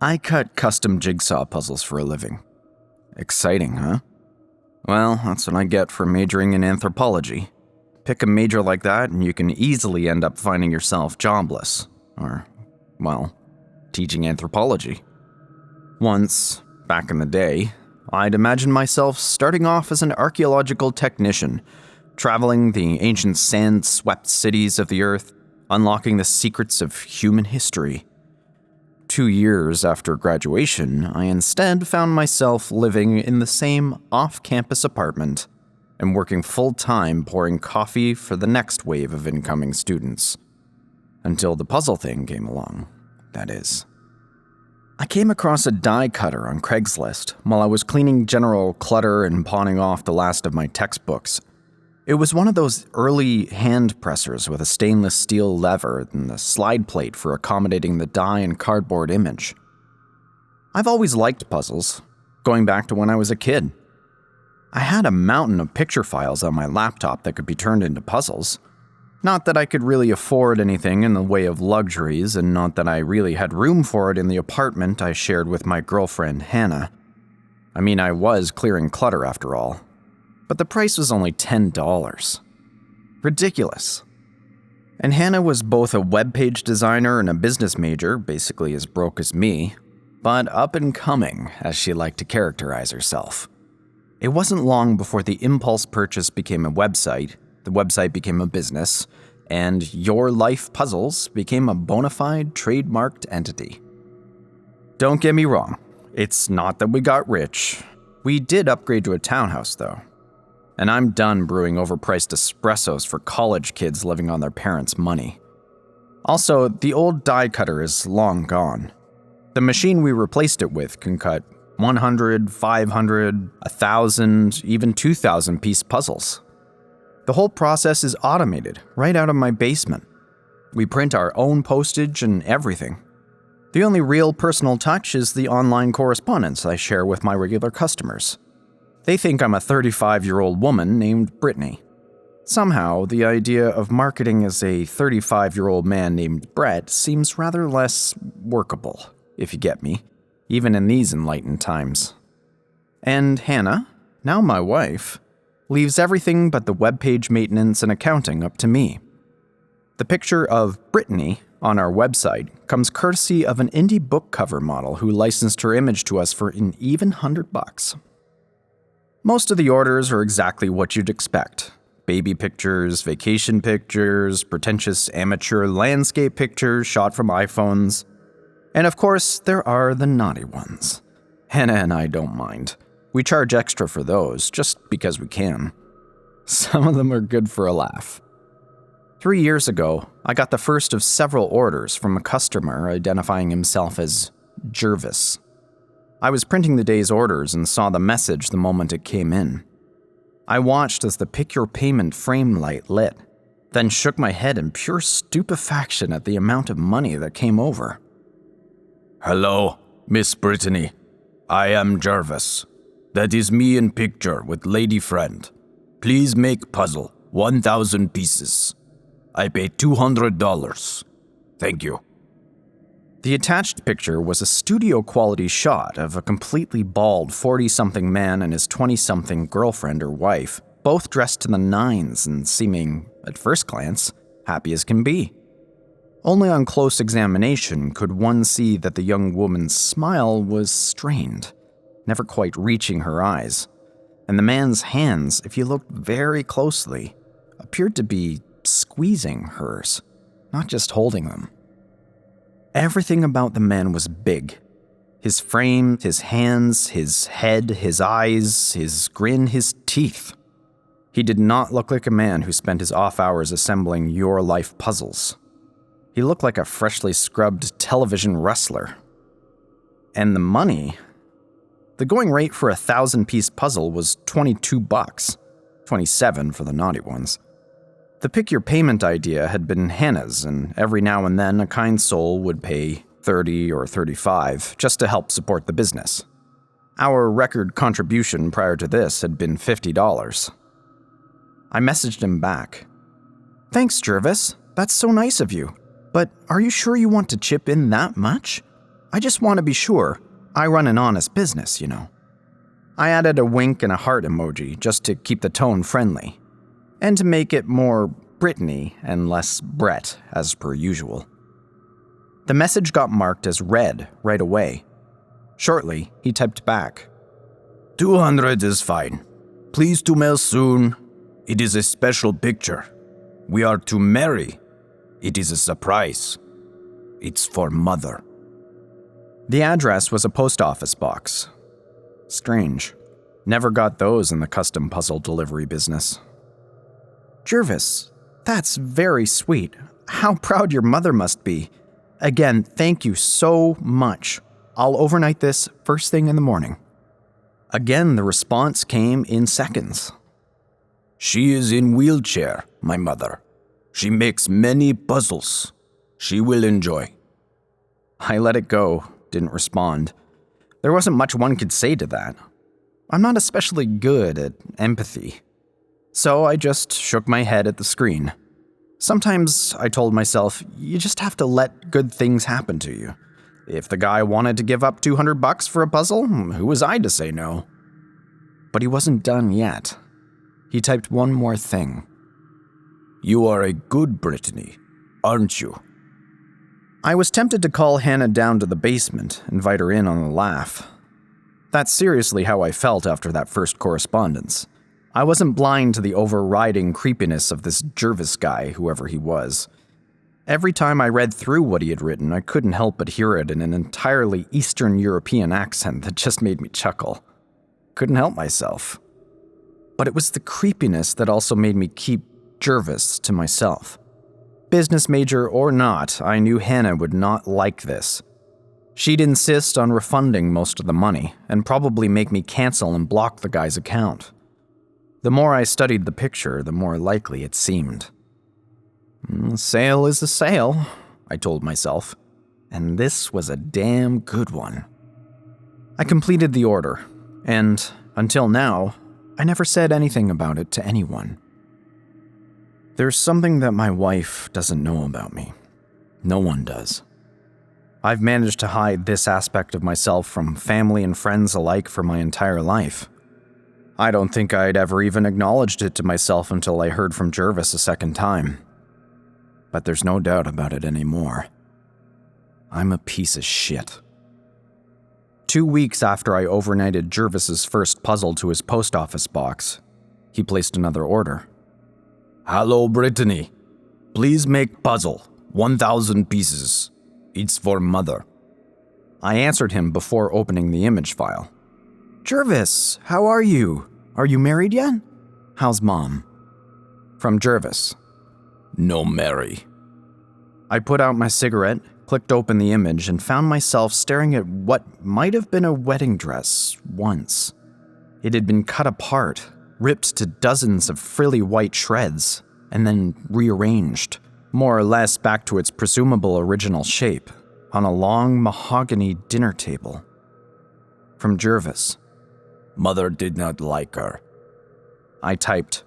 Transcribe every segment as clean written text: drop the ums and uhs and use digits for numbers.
I cut custom jigsaw puzzles for a living. Exciting, huh? Well, that's what I get for majoring in anthropology. Pick a major like that and you can easily end up finding yourself jobless. Or, well, teaching anthropology. Once, back in the day, I'd imagined myself starting off as an archaeological technician, traveling the ancient sand-swept cities of the earth, unlocking the secrets of human history. 2 years after graduation, I instead found myself living in the same off-campus apartment and working full-time pouring coffee for the next wave of incoming students. Until the puzzle thing came along, that is. I came across a die cutter on Craigslist while I was cleaning general clutter and pawning off the last of my textbooks. It was one of those early hand pressers with a stainless steel lever and the slide plate for accommodating the die and cardboard image. I've always liked puzzles, going back to when I was a kid. I had a mountain of picture files on my laptop that could be turned into puzzles. Not that I could really afford anything in the way of luxuries, and not that I really had room for it in the apartment I shared with my girlfriend, Hannah. I mean, I was clearing clutter after all. But the price was only $10. Ridiculous. And Hannah was both a web page designer and a business major, basically as broke as me, but up and coming, as she liked to characterize herself. It wasn't long before the impulse purchase became a website, the website became a business, and Your Life Puzzles became a bona fide trademarked entity. Don't get me wrong, it's not that we got rich. We did upgrade to a townhouse, though. And I'm done brewing overpriced espressos for college kids living on their parents' money. Also, the old die cutter is long gone. The machine we replaced it with can cut 100, 500, 1,000, even 2,000 piece puzzles. The whole process is automated, right out of my basement. We print our own postage and everything. The only real personal touch is the online correspondence I share with my regular customers. They think I'm a 35-year-old woman named Brittany. Somehow, the idea of marketing as a 35-year-old man named Brett seems rather less workable, if you get me, even in these enlightened times. And Hannah, now my wife, leaves everything but the webpage maintenance and accounting up to me. The picture of Brittany on our website comes courtesy of an indie book cover model who licensed her image to us for an even $100. Most of the orders are exactly what you'd expect. Baby pictures, vacation pictures, pretentious amateur landscape pictures shot from iPhones. And of course, there are the naughty ones. Hannah and I don't mind. We charge extra for those, just because we can. Some of them are good for a laugh. 3 years ago, I got the first of several orders from a customer identifying himself as Jervis. I was printing the day's orders and saw the message the moment it came in. I watched as the pick your payment frame light lit, then shook my head in pure stupefaction at the amount of money that came over. Hello, Miss Brittany. I am Jervis. That is me in picture with lady friend. Please make puzzle, 1,000 pieces. I pay $200. Thank you. The attached picture was a studio-quality shot of a completely bald 40-something man and his 20-something girlfriend or wife, both dressed to the nines and seeming, at first glance, happy as can be. Only on close examination could one see that the young woman's smile was strained, never quite reaching her eyes, and the man's hands, if you looked very closely, appeared to be squeezing hers, not just holding them. Everything about the man was big. His frame, his hands, his head, his eyes, his grin, his teeth. He did not look like a man who spent his off hours assembling Your Life puzzles. He looked like a freshly scrubbed television wrestler. And the money? The going rate for a 1,000-piece puzzle was $22, 27 for the naughty ones. The pick your payment idea had been Hannah's, and every now and then a kind soul would pay $30 or $35 just to help support the business. Our record contribution prior to this had been $50. I messaged him back. "Thanks, Jervis. That's so nice of you. But are you sure you want to chip in that much? I just want to be sure. I run an honest business, you know. I added a wink and a heart emoji just to keep the tone friendly, and to make it more Brittany and less Brett, as per usual. The message got marked as read right away. Shortly, he typed back, 200 is fine. Please to mail soon. It is a special picture. We are to marry. It is a surprise. It's for mother. The address was a post office box. Strange. Never got those in the custom puzzle delivery business. Jervis, that's very sweet. How proud your mother must be. Again, thank you so much. I'll overnight this first thing in the morning. Again, the response came in seconds. She is in wheelchair, my mother. She makes many puzzles. She will enjoy. I let it go, didn't respond. There wasn't much one could say to that. I'm not especially good at empathy. So I just shook my head at the screen. Sometimes, I told myself, you just have to let good things happen to you. If the guy wanted to give up $200 for a puzzle, who was I to say no? But he wasn't done yet. He typed one more thing. You are a good Brittany, aren't you? I was tempted to call Hannah down to the basement, invite her in on a laugh. That's seriously how I felt after that first correspondence. I wasn't blind to the overriding creepiness of this Jervis guy, whoever he was. Every time I read through what he had written, I couldn't help but hear it in an entirely Eastern European accent that just made me chuckle. Couldn't help myself. But it was the creepiness that also made me keep Jervis to myself. Business major or not, I knew Hannah would not like this. She'd insist on refunding most of the money, and probably make me cancel and block the guy's account. The more I studied the picture, the more likely it seemed. A sale is a sale, I told myself, and this was a damn good one. I completed the order, and, until now, I never said anything about it to anyone. There's something that my wife doesn't know about me. No one does. I've managed to hide this aspect of myself from family and friends alike for my entire life. I don't think I'd ever even acknowledged it to myself until I heard from Jervis a second time. But there's no doubt about it anymore. I'm a piece of shit. 2 weeks after I overnighted Jervis's first puzzle to his post office box, he placed another order. Hello, Brittany. Please make puzzle, 1,000 pieces. It's for mother. I answered him before opening the image file. Jervis, how are you? Are you married yet? How's mom? From Jervis. No marry. I put out my cigarette, clicked open the image, and found myself staring at what might have been a wedding dress once. It had been cut apart, ripped to dozens of frilly white shreds, and then rearranged, more or less back to its presumable original shape, on a long mahogany dinner table. From Jervis. Mother did not like her. I typed,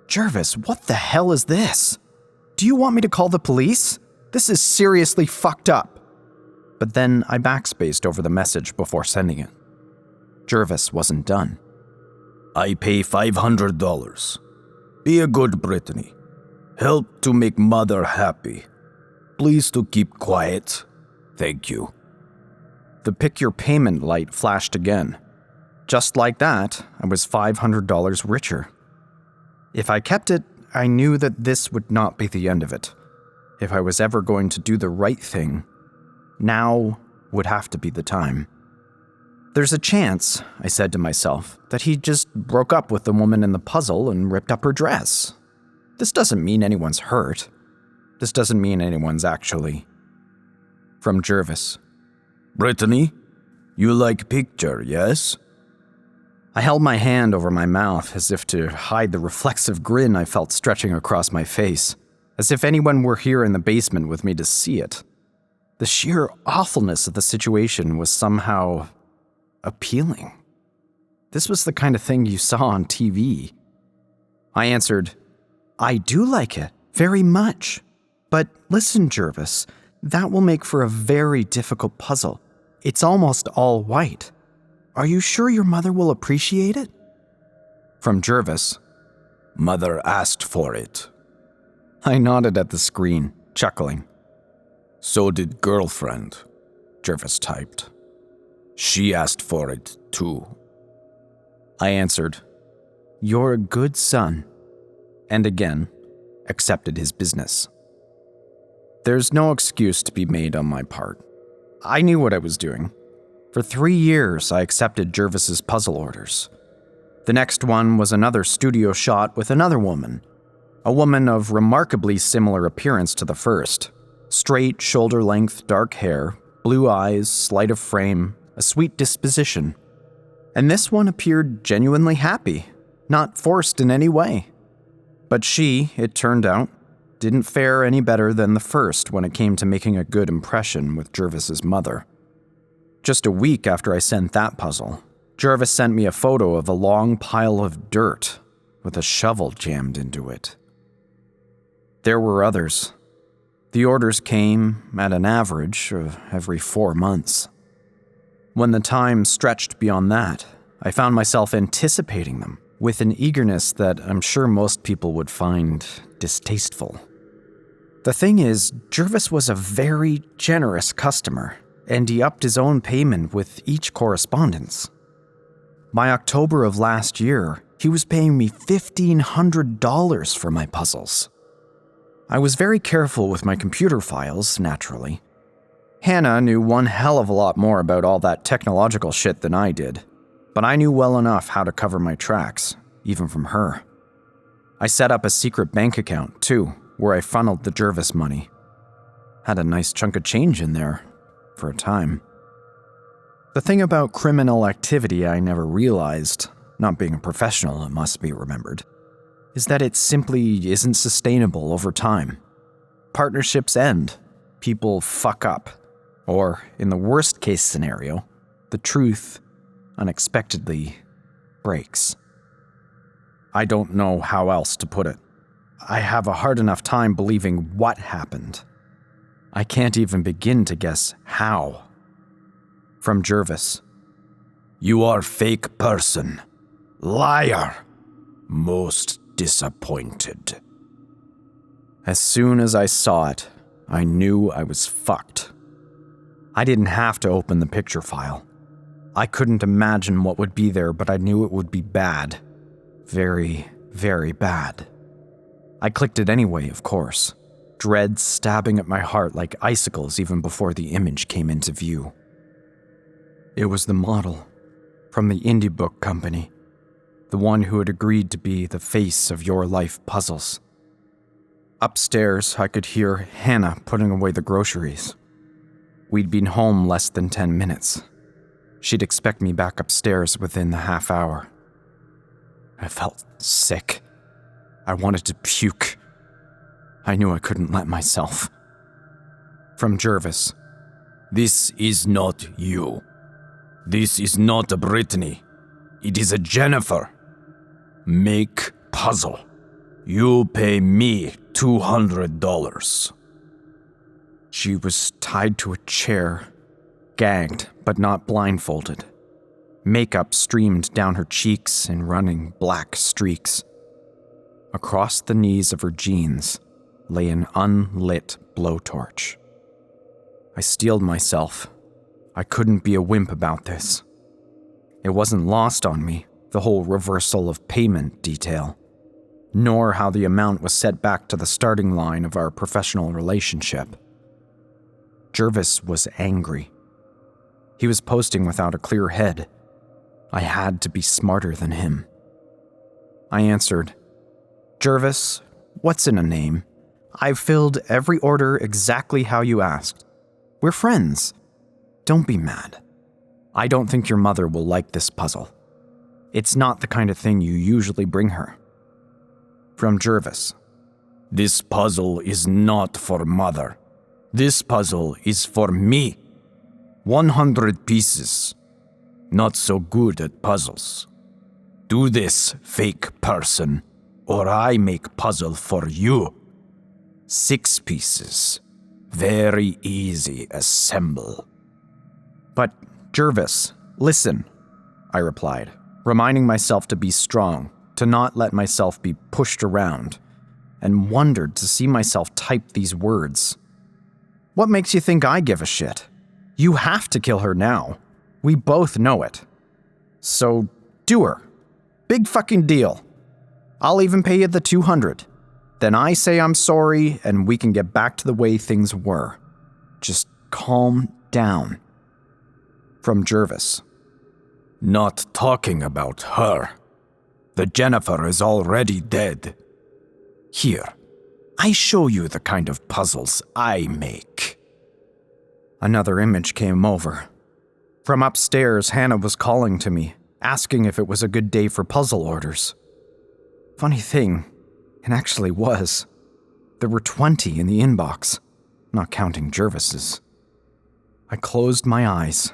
Jervis, what the hell is this? Do you want me to call the police? This is seriously fucked up. But then I backspaced over the message before sending it. Jervis wasn't done. I pay $500. Be a good Brittany. Help to make mother happy. Please to keep quiet. Thank you. The pick your payment light flashed again. Just like that, I was $500 richer. If I kept it, I knew that this would not be the end of it. If I was ever going to do the right thing, now would have to be the time. There's a chance, I said to myself, that he just broke up with the woman in the puzzle and ripped up her dress. This doesn't mean anyone's hurt. This doesn't mean anyone's actually. From Jervis. Brittany, you like picture, yes? I held my hand over my mouth as if to hide the reflexive grin I felt stretching across my face, as if anyone were here in the basement with me to see it. The sheer awfulness of the situation was somehow appealing. This was the kind of thing you saw on TV. I answered, I do like it, very much. But listen, Jervis, that will make for a very difficult puzzle. It's almost all white. Are you sure your mother will appreciate it? From Jervis. Mother asked for it. I nodded at the screen, chuckling. So did girlfriend, Jervis typed. She asked for it too. I answered, "You're a good son," and again, accepted his business. There's no excuse to be made on my part. I knew what I was doing. For 3 years, I accepted Jervis's puzzle orders. The next one was another studio shot with another woman, a woman of remarkably similar appearance to the first. Straight, shoulder-length, dark hair, blue eyes, slight of frame, a sweet disposition. And this one appeared genuinely happy, not forced in any way. But she, it turned out, didn't fare any better than the first when it came to making a good impression with Jervis's mother. Just a week after I sent that puzzle, Jervis sent me a photo of a long pile of dirt with a shovel jammed into it. There were others. The orders came at an average of every 4 months. When the time stretched beyond that, I found myself anticipating them with an eagerness that I'm sure most people would find distasteful. The thing is, Jervis was a very generous customer, and he upped his own payment with each correspondence. By October of last year, he was paying me $1,500 for my puzzles. I was very careful with my computer files, naturally. Hannah knew one hell of a lot more about all that technological shit than I did, but I knew well enough how to cover my tracks, even from her. I set up a secret bank account, too, where I funneled the Jervis money. Had a nice chunk of change in there, for a time. The thing about criminal activity I never realized, not being a professional it must be remembered, is that it simply isn't sustainable over time. Partnerships end, people fuck up, or, in the worst case scenario, the truth unexpectedly breaks. I don't know how else to put it. I have a hard enough time believing what happened. I can't even begin to guess how. From Jervis. You are fake person. Liar. Most disappointed. As soon as I saw it, I knew I was fucked. I didn't have to open the picture file. I couldn't imagine what would be there, but I knew it would be bad. Very, very bad. I clicked it anyway, of course, dread stabbing at my heart like icicles even before the image came into view. It was the model from the indie book company, the one who had agreed to be the face of Your Life puzzles. Upstairs, I could hear Hannah putting away the groceries. We'd been home less than 10 minutes. She'd expect me back upstairs within the half hour. I felt sick. I wanted to puke. I knew I couldn't let myself. From Jervis. This is not you. This is not a Brittany. It is a Jennifer. Make puzzle. You pay me $200. She was tied to a chair, gagged but not blindfolded. Makeup streamed down her cheeks in running black streaks. Across the knees of her jeans lay an unlit blowtorch. I steeled myself. I couldn't be a wimp about this. It wasn't lost on me, the whole reversal of payment detail, nor how the amount was set back to the starting line of our professional relationship. Jervis was angry. He was posting without a clear head. I had to be smarter than him. I answered, "Jervis, what's in a name? I've filled every order exactly how you asked. We're friends. Don't be mad. I don't think your mother will like this puzzle. It's not the kind of thing you usually bring her." From Jervis. This puzzle is not for mother. This puzzle is for me. 100 pieces. Not so good at puzzles. Do this, fake person, or I make puzzle for you. 6 pieces. Very easy assemble. But, Jervis, listen, I replied, reminding myself to be strong, to not let myself be pushed around, and wondered to see myself type these words. What makes you think I give a shit? You have to kill her now. We both know it. So, do her. Big fucking deal. I'll even pay you the 200. Then I say I'm sorry and we can get back to the way things were. Just calm down. From Jervis. Not talking about her. The Jennifer is already dead. Here, I show you the kind of puzzles I make. Another image came over. From upstairs, Hannah was calling to me, asking if it was a good day for puzzle orders. Funny thing, it actually was. There were 20 in the inbox, not counting Jervis's. I closed my eyes,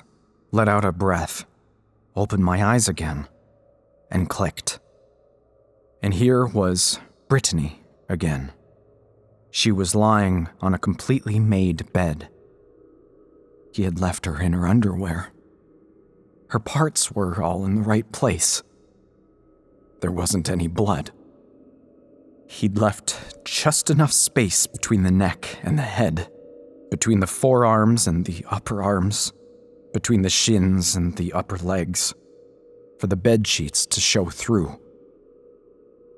let out a breath, opened my eyes again, and clicked. And here was Brittany again. She was lying on a completely made bed. He had left her in her underwear. Her parts were all in the right place. There wasn't any blood. He'd left just enough space between the neck and the head, between the forearms and the upper arms, between the shins and the upper legs, for the bed sheets to show through.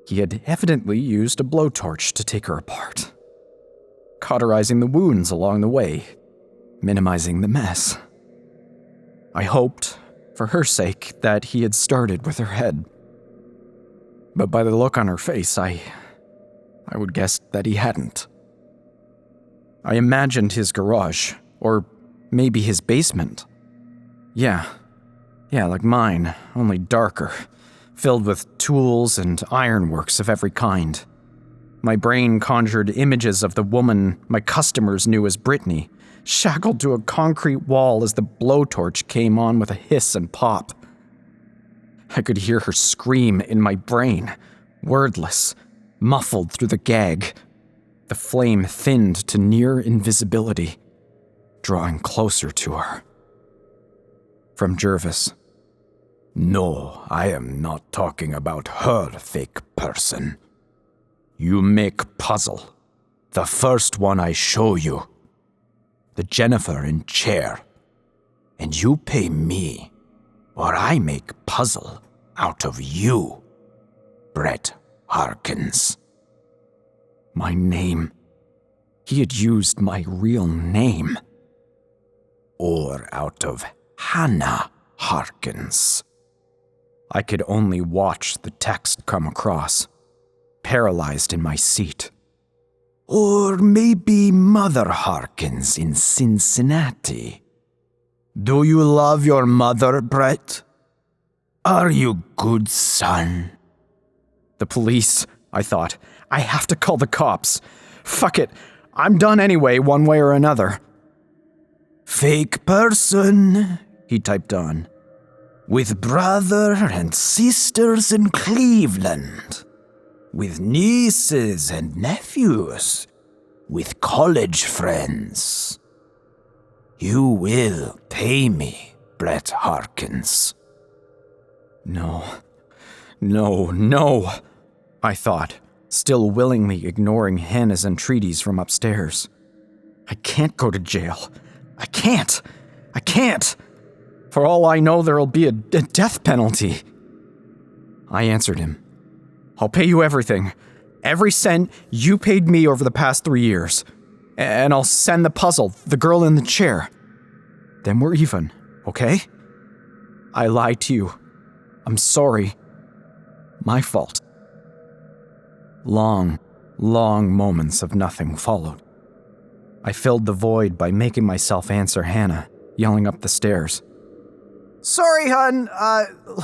He had evidently used a blowtorch to take her apart, cauterizing the wounds along the way, minimizing the mess. I hoped, for her sake, that he had started with her head. But by the look on her face, I would guess that he hadn't. I imagined his garage, or maybe his basement. Yeah, like mine, only darker, filled with tools and ironworks of every kind. My brain conjured images of the woman my customers knew as Brittany, shackled to a concrete wall as the blowtorch came on with a hiss and pop. I could hear her scream in my brain, wordless, muffled through the gag. The flame thinned to near invisibility, drawing closer to her. From Jervis. No, I am not talking about her, fake person. You make puzzle. The first one I show you. The Jennifer in chair. And you pay me, or I make puzzle out of you, Brett Harkins. My name. He had used my real name. Or out of Hannah Harkins. I could only watch the text come across, paralyzed in my seat. Or maybe Mother Harkins in Cincinnati. Do you love your mother, Brett? Are you good son? The police, I thought. I have to call the cops. Fuck it. I'm done anyway, one way or another. Fake person, he typed on. With brother and sisters in Cleveland. With nieces and nephews. With college friends. You will pay me, Brett Harkins. No, I thought, still willingly ignoring Hannah's entreaties from upstairs. I can't go to jail. I can't. For all I know, there'll be a death penalty. I answered him. I'll pay you everything. Every cent you paid me over the past 3 years. And I'll send the puzzle, the girl in the chair. Then we're even, okay? I lied to you. I'm sorry. My fault. Long moments of nothing followed. I filled the void by making myself answer Hannah, yelling up the stairs. Sorry, hun.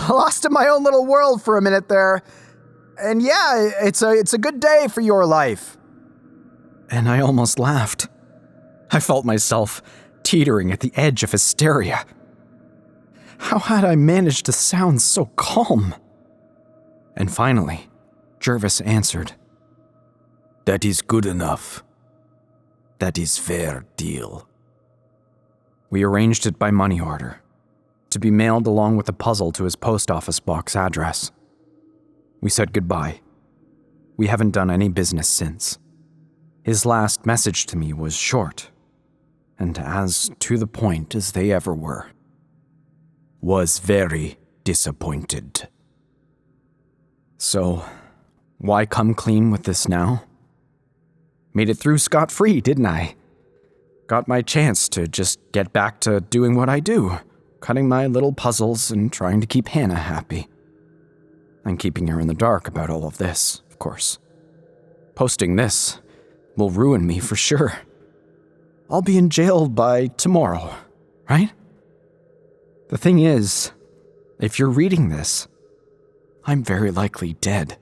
Lost in my own little world for a minute there. And yeah, it's a good day for your life. And I almost laughed. I felt myself teetering at the edge of hysteria. How had I managed to sound so calm? And finally, Jervis answered. That is good enough. That is fair deal. We arranged it by money order. to be mailed along with the puzzle to his post office box address. We said goodbye. We haven't done any business since. His last message to me was short, and as to the point as they ever were. Was very disappointed. So, why come clean with this now? Made it through scot-free, didn't I? Got my chance to just get back to doing what I do, cutting my little puzzles and trying to keep Hannah happy. And keeping her in the dark about all of this, of course. Posting this will ruin me for sure. I'll be in jail by tomorrow, right? The thing is, if you're reading this, I'm very likely dead.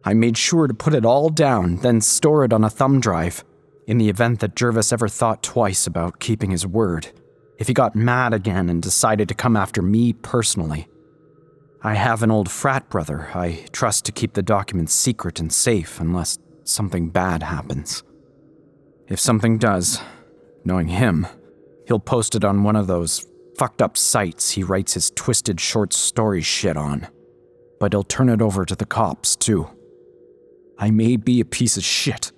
I made sure to put it all down, then store it on a thumb drive, in the event that Jervis ever thought twice about keeping his word, if he got mad again and decided to come after me personally. I have an old frat brother I trust to keep the documents secret and safe unless something bad happens. If something does, knowing him, he'll post it on one of those fucked up sites he writes his twisted short story shit on. But he'll turn it over to the cops, too. I may be a piece of shit,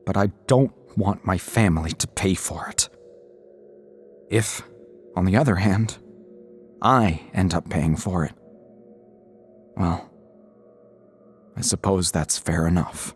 but I don't want my family to pay for it. If, on the other hand, I end up paying for it, well, I suppose that's fair enough.